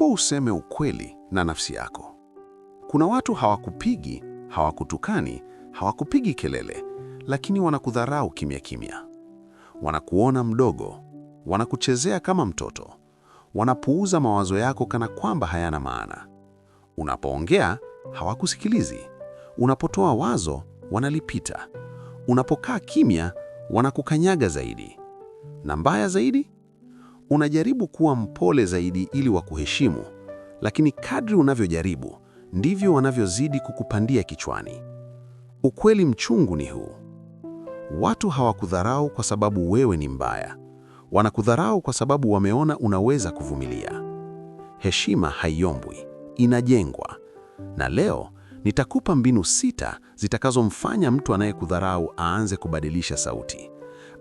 Hebu useme ukweli na nafsi yako. Kuna watu hawakupigi, hawakutukani, hawakupigi kelele, lakini wanakudharau kimya kimya. Wanakuona mdogo, wanakuchezea kama mtoto, wanapuuza mawazo yako kana kwamba hayana maana. Unapoongea, hawakusikilizi. Unapotoa wazo, wanalipita. Unapokaa kimya, wanakukanyaga zaidi. Na mbaya zaidi, unajaribu kuwa mpole zaidi ili wakuheshimu, lakini kadri unavyojaribu, ndivyo wanavyozidi kukupandia kichwani. Ukweli mchungu ni huu: watu hawakudharau kwa sababu wewe ni mbaya. Wanakudharau kwa sababu wameona unaweza kuvumilia. Heshima haiombwi, inajengwa. Na leo nitakupa mbinu 6 zitakazomfanya mtu anayekudharau aanze kubadilisha sauti,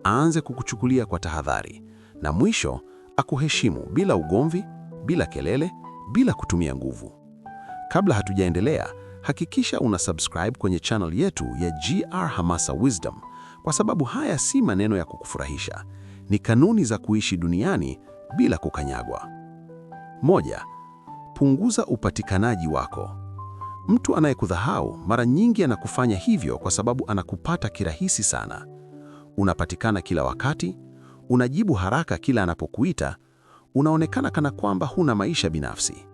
aanze kukuchukulia kwa tahadhari, na mwisho akuheshimu bila ugomvi, bila kelele, bila kutumia nguvu. Kabla hatujaendelea, hakikisha una subscribe kwenye channel yetu ya GR Hamasa Wisdom, kwa sababu haya si maneno ya kukufurahisha, ni kanuni za kuishi duniani bila kukanyagwa. 1. Punguza upatikanaji wako. Mtu anayekudharau mara nyingi anakufanya hivyo kwa sababu anakupata kirahisi sana. Unapatikana kila wakati, unajibu haraka kila anapokuita, unaonekana kana kwamba huna maisha binafsi.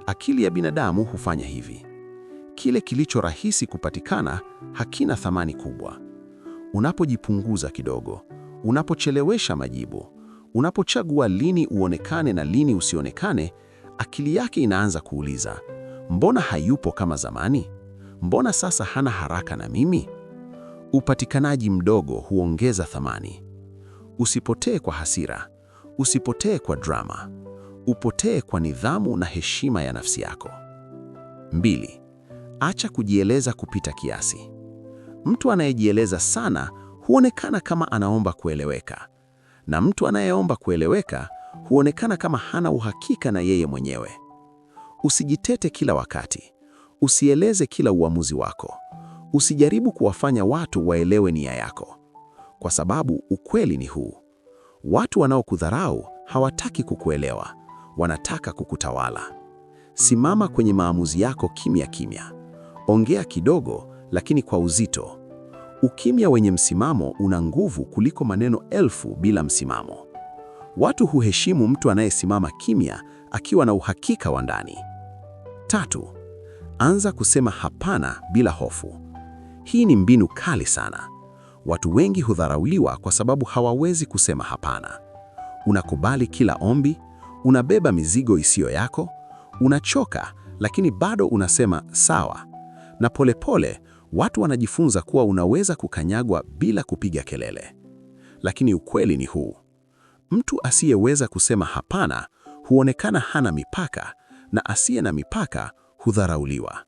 Akili ya binadamu hufanya hivi. Kile kilicho rahisi kupatikana hakina thamani kubwa. Unapojipunguza kidogo, unapochelewesha majibu, unapochagua lini uonekane na lini usionekane, akili yake inaanza kuuliza, mbona hayupo kama zamani? Mbona sasa hana haraka na mimi? Upatikanaji mdogo huongeza thamani. Usipotee kwa hasira, usipotee kwa drama, upotee kwa nidhamu na heshima ya nafsi yako. 2. Acha kujieleza kupita kiasi. Mtu anayejieleza sana huonekana kama anaomba kueleweka, na mtu anayeomba kueleweka huonekana kama hana uhakika na yeye mwenyewe. Usijitete kila wakati, usieleze kila uamuzi wako, usijaribu kuwafanya watu waelewe nia yako, kwa sababu ukweli ni huu: watu wanaokudharau hawataki kukuelewa, wanataka kukutawala. Simama kwenye maamuzi yako kimya kimya. Ongea kidogo lakini kwa uzito. Ukimya wenye msimamo una nguvu kuliko maneno 1000 bila msimamo. Watu huheshimu mtu anayesimama kimya akiwa na uhakika wa ndani. 3. Anza kusema hapana bila hofu. Hii ni mbinu kali sana. Watu wengi hudharauliwa kwa sababu hawawezi kusema hapana. Unakubali kila ombi, unabeba mizigo isiyo yako, unachoka lakini bado unasema sawa. Na polepole watu wanajifunza kuwa unaweza kukanyagwa bila kupiga kelele. Lakini ukweli ni huu: mtu asiyeweza kusema hapana huonekana hana mipaka, na asiye na mipaka hudharauliwa.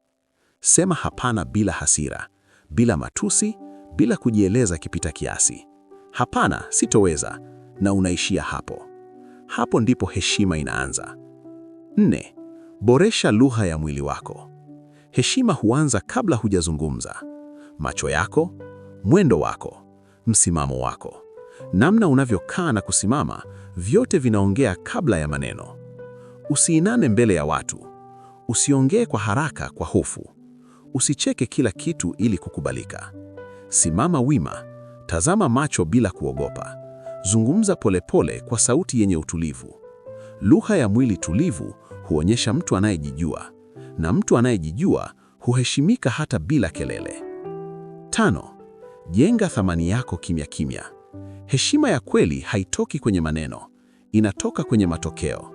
Sema hapana bila hasira, bila matusi, bila kujieleza kipita kiasi. Hapana, sitoweza, na unaishia hapo. Hapo ndipo heshima inaanza. 4. Boresha lugha ya mwili wako. Heshima huanza kabla hujazungumza. Macho yako, mwendo wako, msimamo wako, namna unavyokaa na kusimama, vyote vinaongea kabla ya maneno. Usiinane mbele ya watu. Usiongee kwa haraka kwa hofu. Usicheke kila kitu ili kukubalika. Simama wima, tazama macho bila kuogopa. Zungumza polepole kwa sauti yenye utulivu. Lugha ya mwili tulivu huonyesha mtu anayejijua, na mtu anayejijua huheshimika hata bila kelele. 5. Jenga thamani yako kimya kimya. Heshima ya kweli haitoki kwenye maneno, inatoka kwenye matokeo.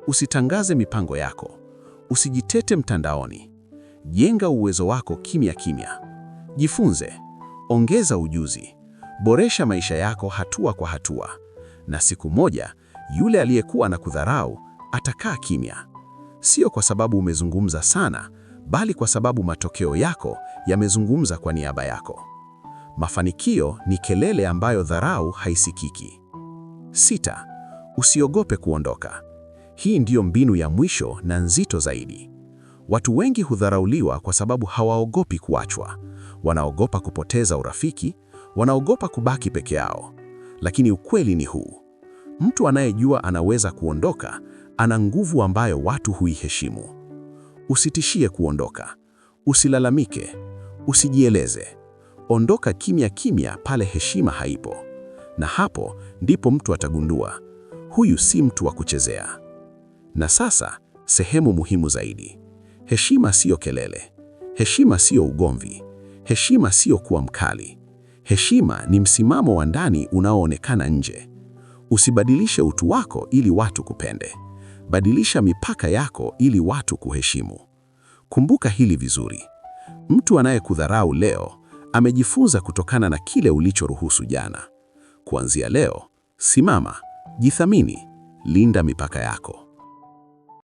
Usitangaze mipango yako, usijitete mtandaoni. Jenga uwezo wako kimya kimya. Jifunze, ongeza ujuzi, boresha maisha yako hatua kwa hatua. Na siku moja, yule aliyekuwa na kudharau atakaa kimya. Sio kwa sababu umezungumza sana, bali kwa sababu matokeo yako yamezungumza kwa niaba yako. Mafanikio ni kelele ambayo dharau haisikiki. 6. Usiogope kuondoka. Hii ndiyo mbinu ya mwisho na nzito zaidi. Watu wengi hudharauliwa kwa sababu hawaogopi kuachwa. Wanaogopa kupoteza urafiki, wanaogopa kubaki peke yao. Lakini ukweli ni huu: mtu anayejua anaweza kuondoka, ana nguvu ambayo watu huiheshimu. Usitishie kuondoka. Usilalamike. Usijieleze. Ondoka kimya kimya pale heshima haipo. Na hapo ndipo mtu atagundua, huyu si mtu wa kuchezea. Na sasa, sehemu muhimu zaidi. Heshima siyo kelele. Heshima siyo ugomvi. Heshima siyo kuwa mkali. Heshima ni msimamo wa ndani unaoonekana nje. Usibadilishe utu wako ili watu kupende. Badilisha mipaka yako ili watu kuheshimu. Kumbuka hili vizuri. Mtu anayekudharau leo amejifunza kutokana na kile ulichoruhusu jana. Kuanzia leo, simama, jithamini, linda mipaka yako.